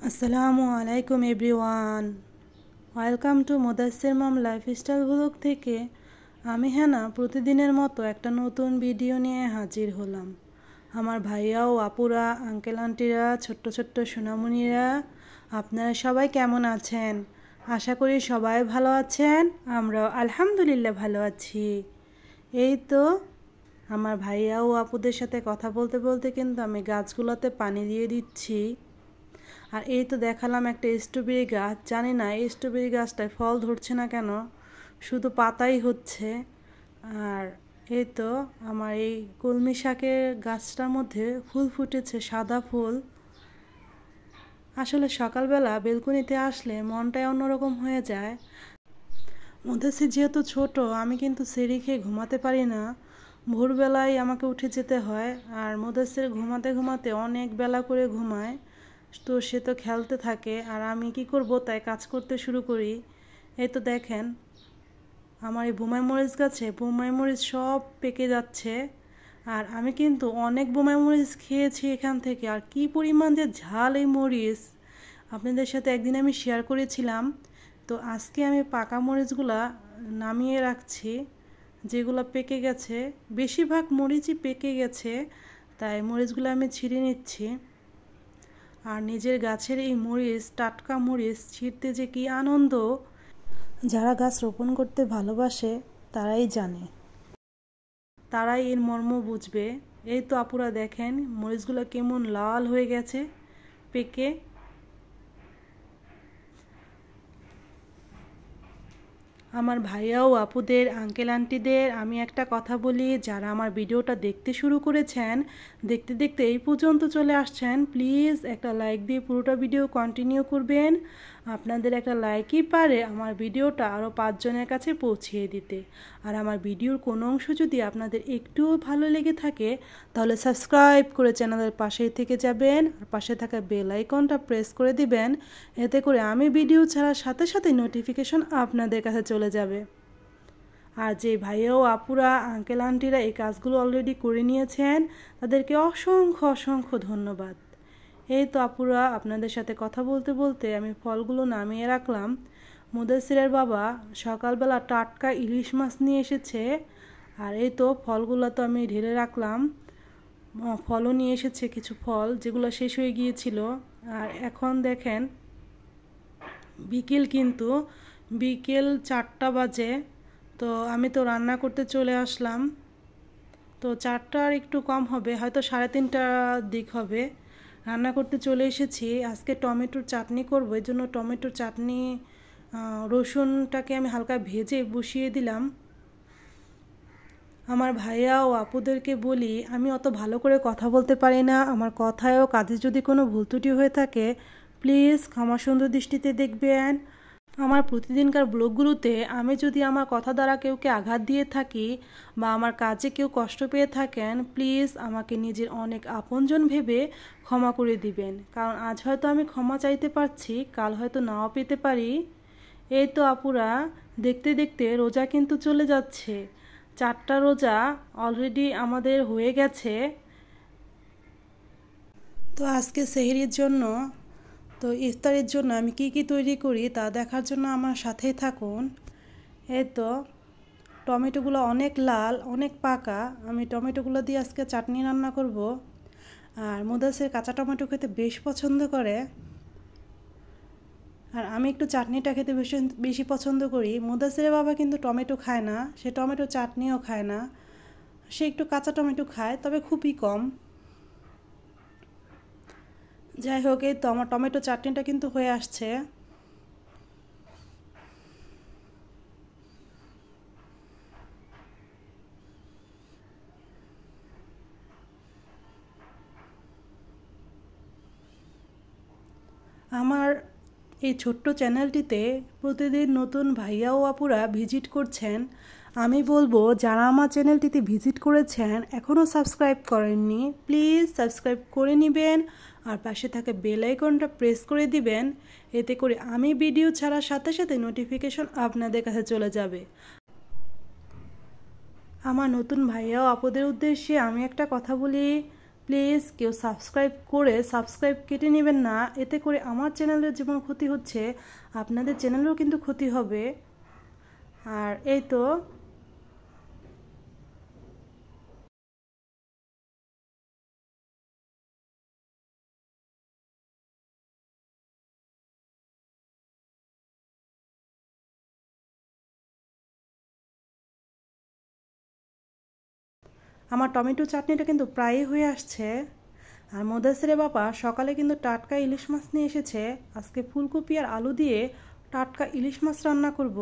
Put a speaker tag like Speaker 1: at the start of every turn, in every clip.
Speaker 1: আসসালামু আলাইকুম everyone, welcome to Mudassir mom lifestyle blog থেকে আমি হেনা প্রতিদিনের মতো একটা নতুন ভিডিও নিয়ে হাজির হলাম। আমার ভাইয়া ও আপুরা, আঙ্কেল আন্টিরা, ছোট্ট ছোট্ট সোনামণিরা, আপনারা সবাই কেমন আছেন? আশা করি সবাই ভালো আছেন। আমরাও আলহামদুলিল্লাহ ভালো আছি। এই তো আমার ভাইয়া ও আপুদের সাথে কথা বলতে বলতে কিন্তু আমি গাছগুলোতে পানি দিয়ে দিচ্ছি। আর এই তো দেখালাম একটা স্ট্রবেরি গাছ, জানি না এই স্ট্রবেরি গাছটায় ফল ধরছে না কেন, শুধু পাতাই হচ্ছে। আর এই তো আমার এই কলমি শাকের গাছটার মধ্যে ফুল ফুটেছে, সাদা ফুল। আসলে সকালবেলা বেলকনিতে আসলে মনটাই অন্যরকম হয়ে যায়। মুদাসসির যেহেতু ছোট, আমি কিন্তু সেরি খেয়ে ঘুমাতে পারি না, ভোরবেলায় আমাকে উঠে যেতে হয়। আর মুদাসসির ঘুমাতে ঘুমাতে অনেক বেলা করে ঘুমায়, তো সে তো খেলতে থাকে আর আমি কি করব, তাই কাজ করতে শুরু করি। এই তো দেখেন আমার এই বোমাই মরিচ গাছে বোমাই মরিচ সব পেকে যাচ্ছে। আর আমি কিন্তু অনেক বোমাই মরিচ খেয়েছি এখান থেকে, আর কি পরিমাণ যে ঝাল এই মরিচ আপনাদের সাথে একদিন আমি শেয়ার করেছিলাম। তো আজকে আমি পাকা মরিচগুলা নামিয়ে রাখছি, যেগুলো পেকে গেছে, বেশিরভাগ মরিচই পেকে গেছে, তাই মরিচগুলো আমি ছিঁড়ে নিচ্ছি। আর নিজের গাছের এই মরিচ, টাটকা মরিচ ছিঁড়তে যে কী আনন্দ, যারা গাছ রোপণ করতে ভালোবাসে তারাই জানে, তারাই এর মর্ম বুঝবে। এই তো আপুরা দেখেন মরিচগুলো কেমন লাল হয়ে গেছে পেকে। আমার ভাইয়া ও আপুদের, আঙ্কেল আন্টিদের আমি একটা কথা বলি, যারা আমার ভিডিওটা দেখতে শুরু করেছেন, দেখতে দেখতে এই পর্যন্ত চলে আসছেন, প্লিজ একটা লাইক দিয়ে পুরোটা ভিডিও কন্টিনিউ করবেন। আপনাদের একটা লাইকই পারে আমার ভিডিওটা আরও 5 জনের কাছে পৌঁছিয়ে দিতে। আর আমার ভিডিওর কোনো অংশ যদি আপনাদের একটুও ভালো লেগে থাকে, তাহলে সাবস্ক্রাইব করে চ্যানেলের পাশেই থেকে যাবেন, আর পাশে থাকা বেল আইকনটা প্রেস করে দিবেন। এতে করে আমি ভিডিও ছাড়ার সাথে সাথে নোটিফিকেশন আপনাদের কাছে চলে যাবে। আর যে ভাইয়া ও আপুরা, আঙ্কেল আন্টিরা এই কাজগুলো অলরেডি করে নিয়েছেন, তাদেরকে অসংখ্য অসংখ্য ধন্যবাদ। এই তো আপুরা আপনাদের সাথে কথা বলতে বলতে আমি ফলগুলো নামিয়ে রাখলাম। মুদাসসিরের বাবা সকালবেলা টাটকা ইলিশ মাছ নিয়ে এসেছে, আর এই তো ফলগুলো তো আমি ঢেলে রাখলাম। ফলও নিয়ে এসেছে কিছু ফল, যেগুলো শেষ হয়ে গিয়েছিল। আর এখন দেখেন বিকেল 4টা বাজে, তো আমি তো রান্না করতে চলে আসলাম। তো 4টার একটু কম হবে, হয়তো 3:30টার দিক হবে। রান্না করতে চলে এসেছি। আজকে টমেটোর চাটনি করব, এই জন্য টমেটোর চাটনি, রসুনটাকে আমি হালকা ভেজে বসিয়ে দিলাম। আমার ভাইয়া ও আপুদেরকে বলি, আমি অত ভালো করে কথা বলতে পারি না, আমার কথায় ও কাজে যদি কোনো ভুল ত্রুটি হয়ে থাকে প্লিজ ক্ষমা সুন্দর দৃষ্টিতে দেখবেন। আমার প্রতিদিনকার ব্লগগুলোতে আমি যদি আমার কথা দ্বারা কেউকে আঘাত দিয়ে থাকি বা আমার কাজে কেউ কষ্ট পেয়ে থাকেন, প্লিজ আমাকে নিজের অনেক আপনজন ভেবে ক্ষমা করে দিবেন। কারণ আজ হয়তো আমি ক্ষমা চাইতে পারছি, কাল হয়তো নাও পেতে পারি। এই তো আপুরা দেখতে দেখতে রোজা কিন্তু চলে যাচ্ছে। 4টা রোজা অলরেডি আমাদের হয়ে গেছে। তো আজকে সেহরির জন্য, তো ইফতারের জন্য আমি কি কি তৈরি করি তা দেখার জন্য আমার সাথেই থাকুন। এই তো টমেটোগুলো অনেক লাল, অনেক পাকা। আমি টমেটোগুলো দিয়ে আজকে চাটনি রান্না করব। আর মুদাসসির কাঁচা টমেটো খেতে বেশ পছন্দ করে, আর আমি একটু চাটনিটা খেতে বেশি পছন্দ করি। মুদাসসিরের বাবা কিন্তু টমেটো খায় না, সে টমেটো চাটনিও খায় না, সে একটু কাঁচা টমেটো খায়, তবে খুবই কম। যাই হোক, এই তো আমার টমেটো চাটনিটা কিন্তু হয়ে আসছে। আমার এই ছোট্ট চ্যানেলটিতে প্রতিদিন নতুন ভাইয়া ও আপুরা ভিজিট করছেন। আমি বলবো, যারা আমার চ্যানেলটিতে ভিজিট করেছেন এখনও সাবস্ক্রাইব করেননি, প্লিজ সাবস্ক্রাইব করে নেবেন, আর পাশে থাকা বেল আইকনটা প্রেস করে দিবেন। এতে করে আমি ভিডিও ছাড়ার সাথে সাথে নোটিফিকেশন আপনাদের কাছে চলে যাবে। আমার নতুন ভাইয়া ও আপুদের উদ্দেশ্যে আমি একটা কথা বলি, প্লিজ কেউ সাবস্ক্রাইব কেটে নেবেন না, এতে করে আমার চ্যানেলের যেমন ক্ষতি হচ্ছে আপনাদের চ্যানেলেরও কিন্তু ক্ষতি হবে। আর এই তো আমার টমেটো চাটনিটা কিন্তু প্রায়ই হয়ে আসছে। আর মোদাসেরে বাবা সকালে কিন্তু টাটকা ইলিশ মাছ নিয়ে এসেছে। আজকে ফুলকপি আর আলু দিয়ে টাটকা ইলিশ মাছ রান্না করব।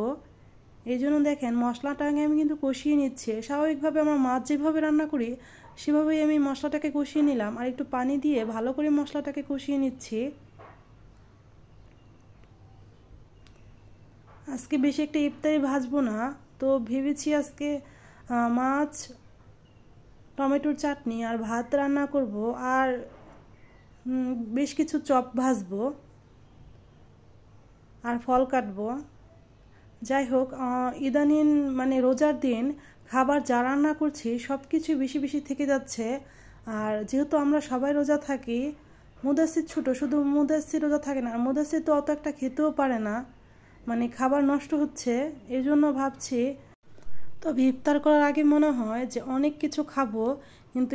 Speaker 1: এই জন্য দেখেন মশলাটাকে আমি কিন্তু কষিয়ে নিচ্ছি। স্বাভাবিকভাবে আমার মাছ যেভাবে রান্না করি সেভাবেই আমি মশলাটাকে কষিয়ে নিলাম, আর একটু পানি দিয়ে ভালো করে মশলাটাকে কষিয়ে নিচ্ছি। আজকে বেশি একটা ইফতারি ভাজবো না, তো ভেবেছি আজকে মাছ, টমেটোর চাটনি আর ভাত রান্না করব, আর বেশ কিছু চপ ভাজবো আর ফল কাটবো। যাই হোক, ইদানিং মানে রোজার দিন খাবার যা রান্না করছি সব কিছু বেশি বেশি থেকে যাচ্ছে। আর যেহেতু আমরা সবাই রোজা থাকি, মুদাসির ছোট, শুধু মুদাসির রোজা থাকে না, আর মুদাসির তো অত একটা খেতেও পারে না, মানে খাবার নষ্ট হচ্ছে। এই জন্য ভাবছি, তবে ইফতার করার আগে মনে হয় যে অনেক কিছু খাবো, কিন্তু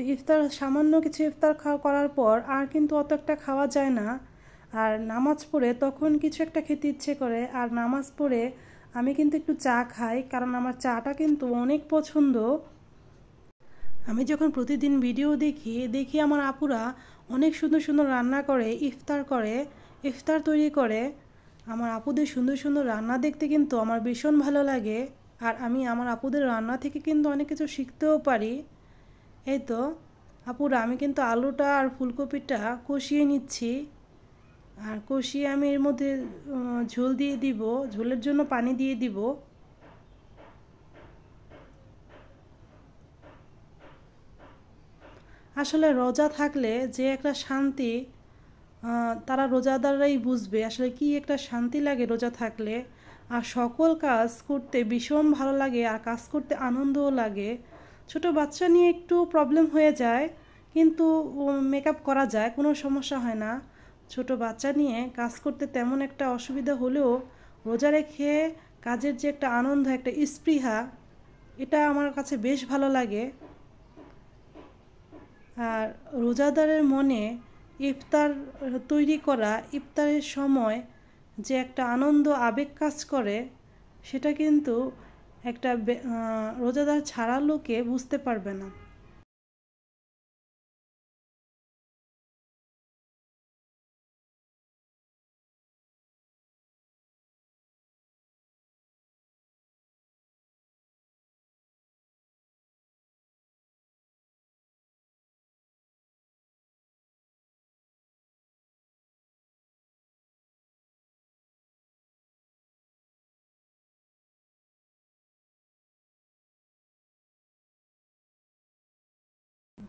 Speaker 1: সামান্য কিছু ইফতার করার পর আর কিন্তু অত একটা খাওয়া যায় না। আর নামাজ পড়ে তখন কিছু একটা খেতে ইচ্ছে করে, আর নামাজ পড়ে আমি কিন্তু একটু চা খাই, কারণ আমার চাটা কিন্তু অনেক পছন্দ। আমি যখন প্রতিদিন ভিডিও দেখি আমার আপুরা অনেক সুন্দর সুন্দর রান্না করে, ইফতার তৈরি করে। আমার আপুদের সুন্দর সুন্দর রান্না দেখতে কিন্তু আমার ভীষণ ভালো লাগে, আর আমি আমার আপুদের রান্না থেকে কিন্তু অনেক কিছু শিখতেও পারি। এই তো আপুরা, আমি কিন্তু আলুটা আর ফুলকপিটা কষিয়ে নিচ্ছি, আর কষিয়ে আমি এর মধ্যে ঝোল দিয়ে দিব, ঝোলের জন্য পানি দিয়ে দিব। আসলে রোজা থাকলে যে একটা শান্তি, তারা রোজাদাররাই বুঝবে আসলে কি একটা শান্তি লাগে রোজা থাকলে। আর সকল কাজ করতে ভীষণ ভালো লাগে, আর কাজ করতে আনন্দও লাগে। ছোট বাচ্চা নিয়ে একটু প্রবলেম হয়ে যায়, কিন্তু মেকআপ করা যায়, কোনো সমস্যা হয় না। ছোট বাচ্চা নিয়ে কাজ করতে তেমন একটা অসুবিধা হলেও রোজা রেখে কাজের যে একটা আনন্দ, একটা স্পৃহা, এটা আমার কাছে বেশ ভালো লাগে। আর রোজাদারের মনে ইফতার তৈরি করা, ইফতারের সময় যে একটা আনন্দ আবেগ কাজ করে, সেটা কিন্তু একটা রোজাদার ছাড়া লোকে বুঝতে পারবে না।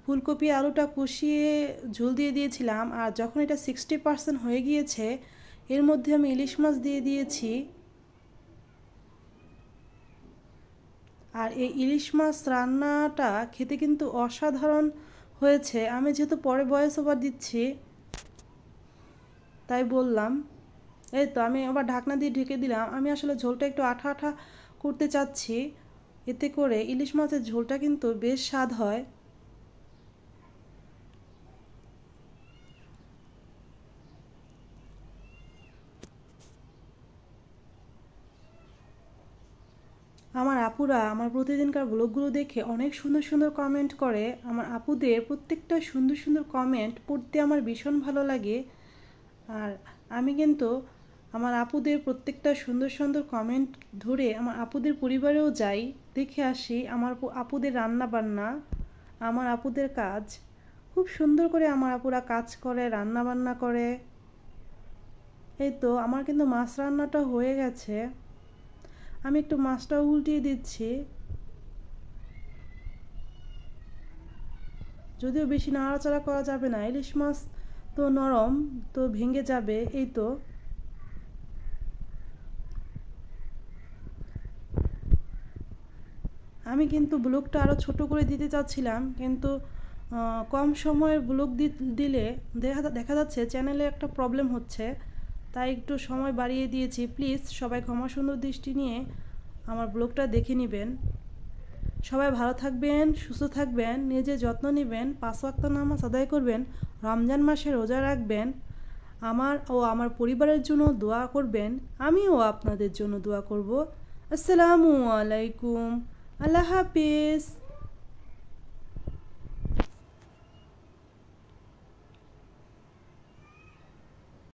Speaker 1: ফুলকপি আলুটা কষিয়ে ঝোল দিয়ে দিয়েছিলাম, আর যখন এটা 60% হয়ে গিয়েছে এর মধ্যে আমি ইলিশ মাছ দিয়ে দিয়েছি। আর এই ইলিশ মাছ রান্নাটা খেতে কিন্তু অসাধারণ হয়েছে। আমি যেহেতু পরে ভয়েস ওভার দিচ্ছি তাই বললাম। এই তো আমি আবার ঢাকনা দিয়ে ঢেকে দিলাম। আমি আসলে ঝোলটা একটু আঠা আঠা করতে চাচ্ছি, এতে করে ইলিশ মাছের ঝোলটা কিন্তু বেশ স্বাদ হয়। আমার আপুরা আমার প্রতিদিনকার ব্লগগুলো দেখে অনেক সুন্দর সুন্দর কমেন্ট করে। আমার আপুদের প্রত্যেকটা সুন্দর সুন্দর কমেন্ট পড়তে আমার ভীষণ ভালো লাগে। আর আমি কিন্তু আমার আপুদের প্রত্যেকটা সুন্দর সুন্দর কমেন্ট ধরে আমার আপুদের পরিবারেও যাই, দেখে আসি আমার আপুদের রান্না বান্না, আমার আপুদের কাজ। খুব সুন্দর করে আমার আপুরা কাজ করে, রান্না বান্না করে। এই তো আমার কিন্তু মাছ রান্নাটা হয়ে গেছে, আমি একটু মাছটা উল্টিয়ে দিচ্ছি। যদিও বেশি নাড়াচাড়া করা যাবে না, ইলিশ মাছ তো নরম, তো ভেঙে যাবে। এই তো আমি কিন্তু ব্লগটা আরও ছোট করে দিতে চাচ্ছিলাম, কিন্তু কম সময়ের ব্লগ দিলে দেখা যাচ্ছে চ্যানেলে একটা প্রবলেম হচ্ছে, তাই একটু সময় বাড়িয়ে দিয়েছি। প্লিজ সবাই ক্ষমা সুন্দর দৃষ্টি নিয়ে আমার ব্লগটা দেখে নেবেন। সবাই ভালো থাকবেন, সুস্থ থাকবেন, নিজের যত্ন নেবেন, 5 ওয়াক্ত নামাজ আদায় করবেন, রমজান মাসে রোজা রাখবেন, আমার পরিবারের জন্য দোয়া করবেন, আমিও আপনাদের জন্য দোয়া করব। আসসালামু আলাইকুম, আল্লাহ হাফিজ।